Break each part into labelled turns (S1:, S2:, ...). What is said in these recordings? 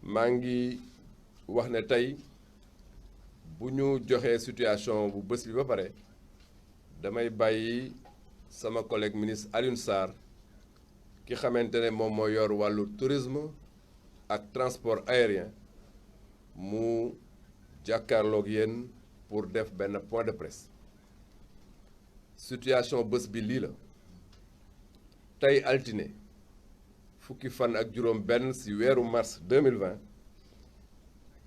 S1: maa ngi wax ne tey bu ñu joxee situation bu bés bi ba pare damay bàyyi sama collègue ministre Alioune Sarr ki xamante ne moom moo yor wàllu tourisme ak transport aérien mu jàkkaarloog yéen pour def benn point de presse situation bés bi lii la tey altine fukki fan ak juróom benn ci weeru mars 2020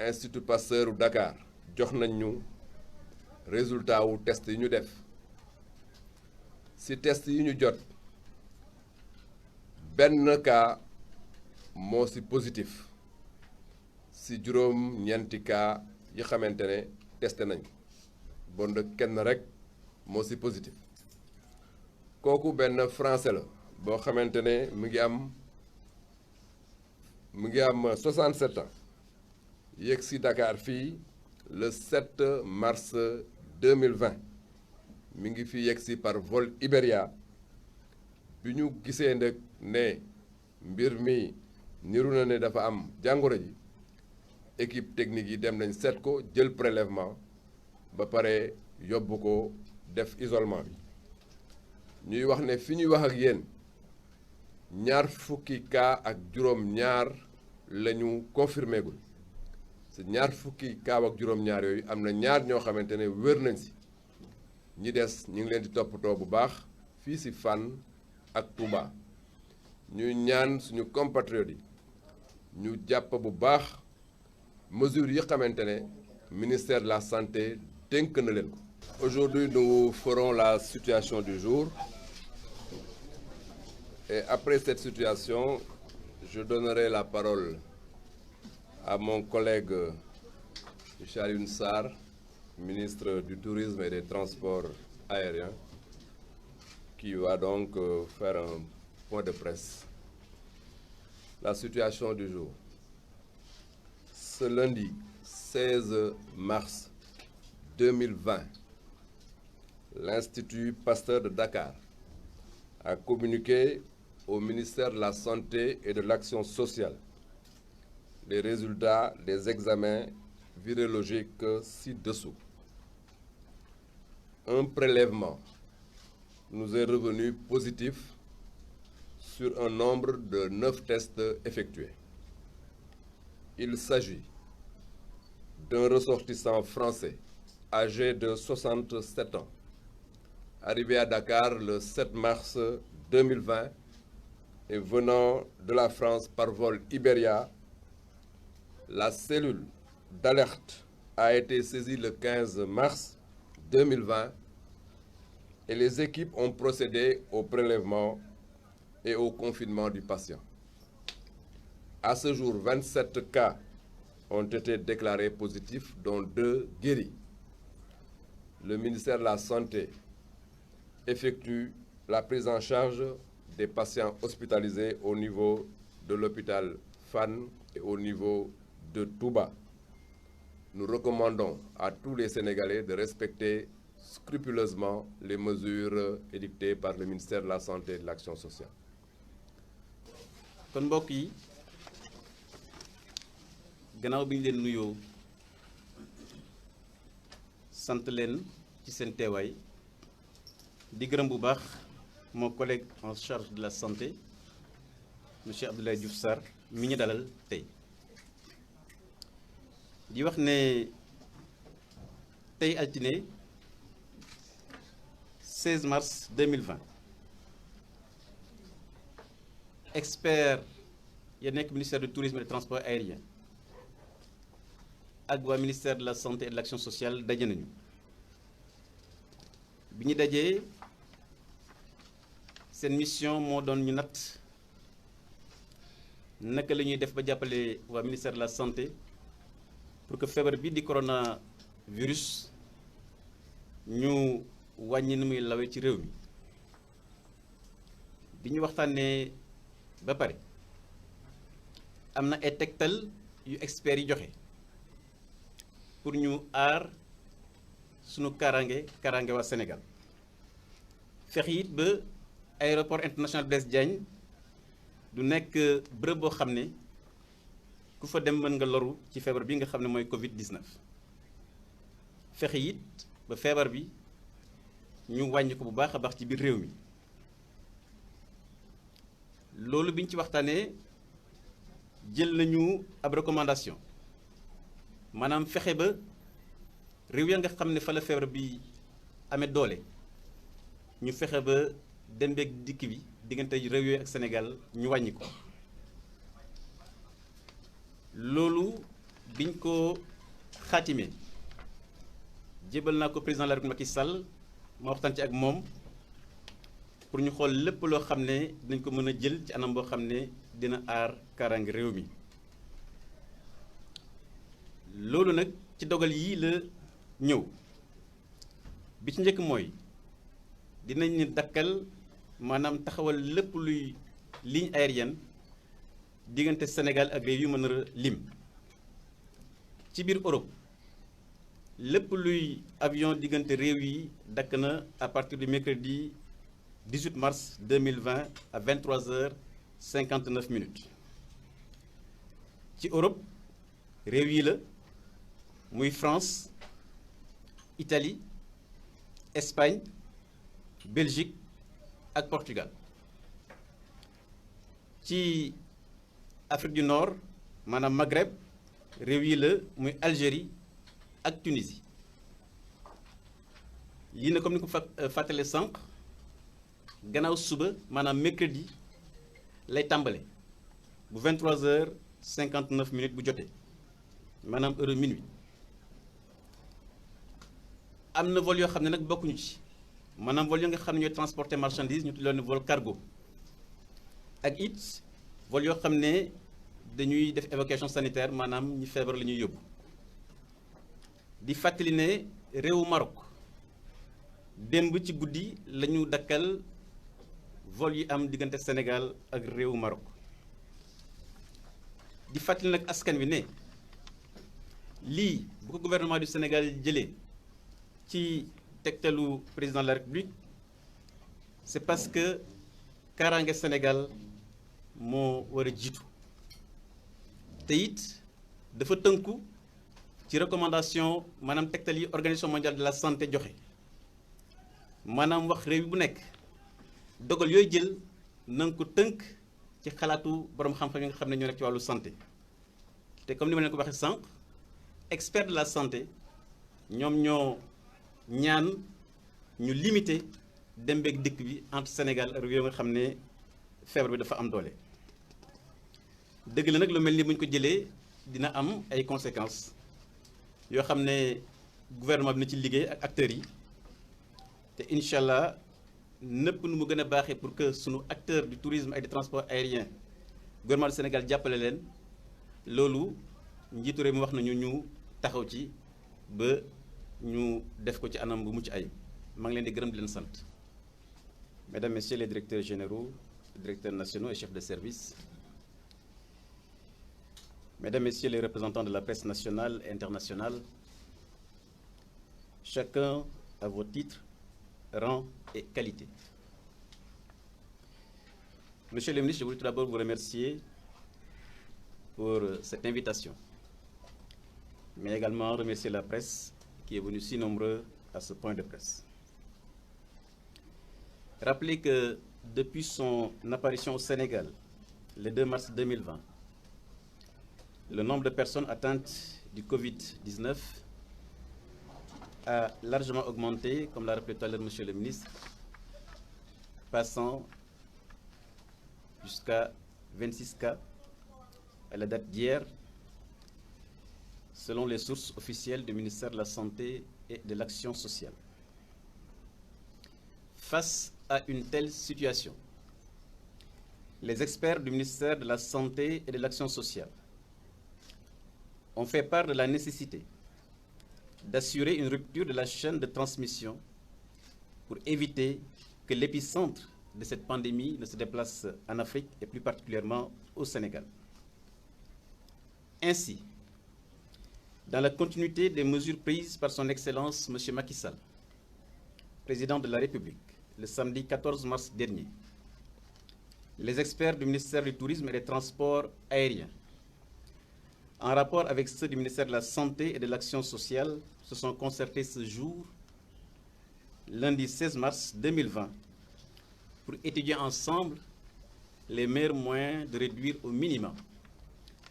S1: Institut Pasteur u Dakar jox nañ ñu résultat wu test yi ñu def ci test yi ñu jot benn cas moo ci positif ci juróom ñeenti cas yi xamante ne testé nañ bon de kenn rek moo ci positif kooku benn français la boo xamante ne mu ngi am 67 ans yegg ci Dakar fii le 7 mars 2020 mi ngi fi yegg ci par vol Iberia bi ñu gisee nag ne mbir mi niru na ne dafa am jàngoro ji équipe technique yi dem nañ seet ko jël prélèvement ba pare yóbbu ko def isolement bi ñuy wax ne fi ñuy wax ak yéen ñaar fukki cas ak juróom-ñaar la ñu confirmé gul ci ñaar fukki cas ak juróom-ñaar yooyu am na ñaar ñoo xamante ne wér nañ ci ñi des ñu ngi leen di toppatoo bu baax fii ci Fann ak Touba ñuy ñaan suñu compatriotes yi ñu jàpp bu baax mesures yi xamante ne ministère de la santé dénk na leen ko. Aujourd'hui nous ferons la situation du jour et après cette situation je donnerai la parole à mon collègue M. Alioune Sarr, ministre du Tourisme et des Transports aériens, qui va donc faire un point de presse. La situation du jour. Ce lundi 16 mars 2020, l'Institut Pasteur de Dakar a communiqué au ministère de la Santé et de l'Action sociale les résultats des examens virologiques ci-dessous. Un prélèvement nous est revenu positif sur un nombre de 9 tests effectués. Il s'agit d'un ressortissant français âgé de 67 ans, arrivé à Dakar le 7 mars 2020 et venant de la France par vol Iberia. La cellule d'alerte a été saisie le 15 mars 2020 et les équipes ont procédé au prélèvement et au confinement du patient. À ce jour, 27 cas ont été déclarés positifs, dont 2 guéris. Le ministère de la Santé effectue la prise en charge des patients hospitalisés au niveau de l'hôpital Fann et au niveau de Touba. Nous recommandons à tous les Sénégalais de respecter scrupuleusement les mesures édictées par le ministère de la Santé et de l'Action sociale.
S2: kon mbokk yi gannaaw bi ñu leen nuyoo sant leen ci seen teewaay di gërëm bu baax mon collègue en charge de la santé monsieur Abdoulaye Diouf Sarr mi ñu dalal tey di wax ne tey altine 16 mars 2020 expert ya nekk ministère du tourisme et des transports aériens ak waa ministère de la santé et de l'action sociale daje nañu bi ñu dajee seen mission moo doon ñu natt naka la ñuy def ba jàppale waa ministère de la santé pour que feebar bi di coronavirus ñu wàññi ni muy lawee ci réew mi bi ñu waxtaanee ba pare am na ay tegtal yu experts yi joxe pour ñu aar sunu kaaraange waa Sénégal fex it ba aéroport international Blaise Diagne du nekk bërëb boo xam ne ku fa dem mën nga loru ci feebar bi nga xam ne mooy Covid-19 fexe it ba feebar bi ñu wàññi ko bu baax a baax ci biir réew mi loolu biñ ci waxtaanee jël nañu ab recommandation maanaam fexe ba réew ya nga xam ne fa la feebar bi amee doole ñu fexe ba dem beeg dikk bi diggante réew yooyu ak Sénégal ñu wàññi ko loolu biñ ko xaatimee jébal naa ko président de la République Macky Sall ma waxtaan ci ak moom pour ñu xool lépp loo xam ne dinañ ko mën a jël ci anam boo xam ne dina aar kaaraange réew mi loolu nag ci dogal yii la ñëw bi ci njëkk mooy dinañ ni dakkal maanaam taxawal lépp luy ligne aérienne diggante Sénégal ak réew yu mën a lim ci biir Europe lépp luy avion diggante réew yi dakk na à partir du mercredi 18 mars 2020 à 23h59 ci Europe réew yi la muy France Italie Espagne Belgique ak Portugal ci Afrique du Nord maanaam Maghreb réew yi la muy Algérie ak Tunisie lii na comme ni ko fàttale sànq gannaaw suba maanaam mercredi lay tàmbale bu 23h59 bu jotee maanaam heure minuit am na vol yoo xam ne nag bokkuñu ci maanaam vol yoo nga xam ne ñooy transporter marchandise ñu tuddee leen vol cargo ak it vol yoo xam ne dañuy def évacuation sanitaire maanaam ñi feebar la ñuy yóbbu di fàttali ne réewu Maroc démb ci guddi la ñu dakkal vol yi am diggante Sénégal ak réewu Maroc di fàttali nag askan wi ne lii bu ko gouvernement du Sénégal jëlee ci tegtalu président de la République c'est parce que kaaraange Sénégal moo war a jiitu te it dafa tënku ci recommandation maanaam tegtal yi organisation mondiale de la santé joxe maanaam wax réew bu nekk dogal yooyu jël na nga ko tënk ci xalaatu borom xam-xam yi nga xam ne ñoo nekk ci wàllu santé te comme ni ma leen ko waxee sànq expert de la santé ñoom ñoo ñaan ñu limiter dem beeg dikk bi entre Sénégal ak réew nga xam ne feebar bi dafa am doole. dëgg la nag lu mel ni bu ñu ko jëlee dina am ay conséquences yoo xam ne gouvernement bi na ci liggéey ak acteurs yi te incha allah nëpp nu mu gën a baaxee pour que sunu acteurs du tourisme et du transport aérien gouvernement du Sénégal jàppale leen loolu njiitu réew mi wax nañu ñu taxaw ci ba ñu def ko ci anam bu mucc ayib maa ngi leen di gërëm di leen sant. Mesdames, Messieurs les directeurs généraux, directeurs nationaux et chefs de service, Mesdames, Messieurs les représentants de la presse nationale et internationale, chacun à vos titres, rang et qualité. Monsieur le ministre, je voulais tout d'abord vous remercier pour cette invitation, mais également remercier la presse qui est venue si nombreux à ce point de presse. Rappelez que depuis son apparition au Sénégal, le 2 mars 2020, le nombre de personnes atteintes du Covid-19 a largement augmenté, comme l'a rappelé tout à l'heure Monsieur le ministre, passant jusqu'à 26 cas à la date d'hier, selon les sources officielles du ministère de la Santé et de l'Action sociale. Face à une telle situation, les experts du ministère de la Santé et de l'Action sociale ont fait part de la nécessité d'assurer une rupture de la chaîne de transmission pour éviter que l'épicentre de cette pandémie ne se déplace en Afrique et plus particulièrement au Sénégal. Ainsi, dans la continuité des mesures prises par son Excellence M. Macky Sall, président de la République, le samedi 14 mars dernier, les experts du ministère du Tourisme et des Transports aériens en rapport avec ceux du ministère de la Santé et de l'Action sociale, se sont concertés ce jour, lundi 16 mars 2020, pour étudier ensemble les meilleurs moyens de réduire au minimum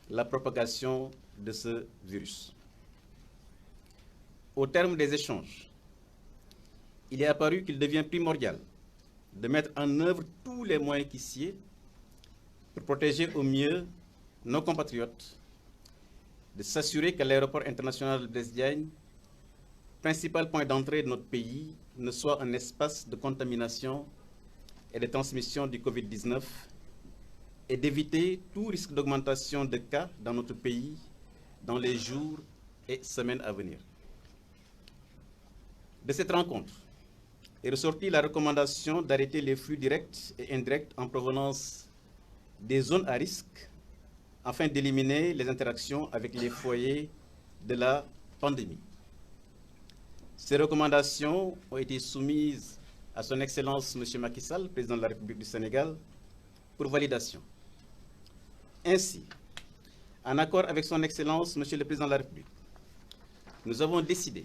S2: la propagation de ce virus. Au terme des échanges, il est apparu qu'il devient primordial de mettre en œuvre tous les moyens qui sied pour protéger au mieux nos compatriotes, de s'assurer que l'aéroport international de Blaise Diagne, principal point d'entrée de notre pays, ne soit un espace de contamination et de transmission du Covid-19 et d'éviter tout risque d'augmentation de cas dans notre pays dans les jours et semaines à venir. De cette rencontre est ressortie la recommandation d'arrêter les flux directs et indirects en provenance des zones à risque afin d'éliminer les interactions avec les foyers de la pandémie. Ces recommandations ont été soumises à son Excellence M. Macky Sall, président de la République du Sénégal, pour validation. Ainsi, en accord avec son Excellence M. le Président de la République, nous avons décidé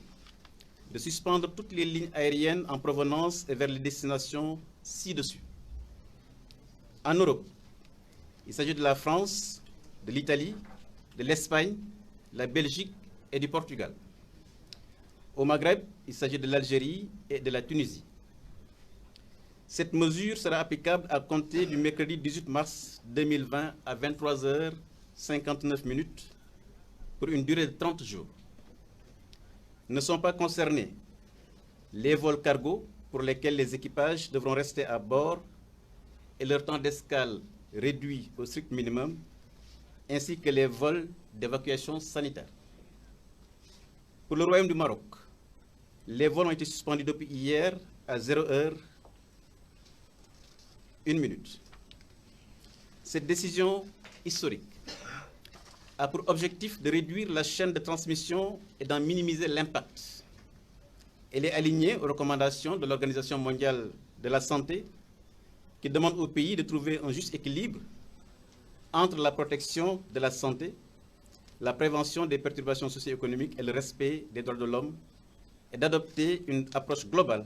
S2: de suspendre toutes les lignes aériennes en provenance et vers les destinations ci-dessus. En Europe, il s'agit de la France, de l'Italie, de l'Espagne, de la Belgique et du Portugal. Au Maghreb, il s'agit de l'Algérie et de la Tunisie. Cette mesure sera applicable à compter du mercredi 18 mars 2020 à 23h59 pour une durée de 30 jours. Ne sont pas concernés les vols cargo pour lesquels les équipages devront rester à bord et leur temps d'escale réduit au strict minimum, ainsi que les vols d'évacuation sanitaire. Pour le Royaume du Maroc, les vols ont été suspendus depuis hier à 0h01. Cette décision historique a pour objectif de réduire la chaîne de transmission et d'en minimiser l'impact. Elle est alignée aux recommandations de l'Organisation mondiale de la santé qui demande au pays de trouver un juste équilibre entre la protection de la santé, la prévention des perturbations socio-économiques et le respect des droits de l'homme et d'adopter une approche globale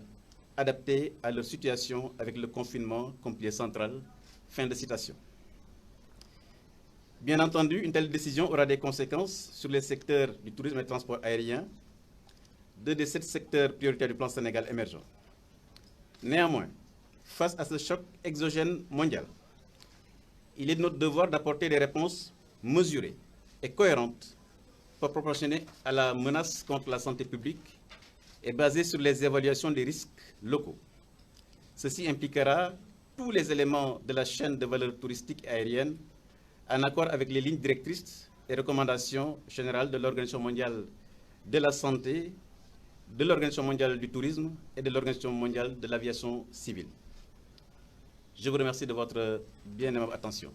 S2: adaptée à leur situation avec le confinement comme pilier central. Fin de citation. Bien entendu, une telle décision aura des conséquences sur les secteurs du tourisme et du transport aérien, deux des 7 secteurs prioritaires du plan Sénégal émergent. Néanmoins, face à ce choc exogène mondial, il est de notre devoir d'apporter des réponses mesurées et cohérentes pour proportionner à la menace contre la santé publique et basées sur les évaluations des risques locaux. Ceci impliquera tous les éléments de la chaîne de valeur touristique aérienne en accord avec les lignes directrices et recommandations générales de l'Organisation mondiale de la santé, de l'Organisation mondiale du tourisme et de l'Organisation mondiale de l'aviation civile. Je vous remercie de votre bien aimable attention.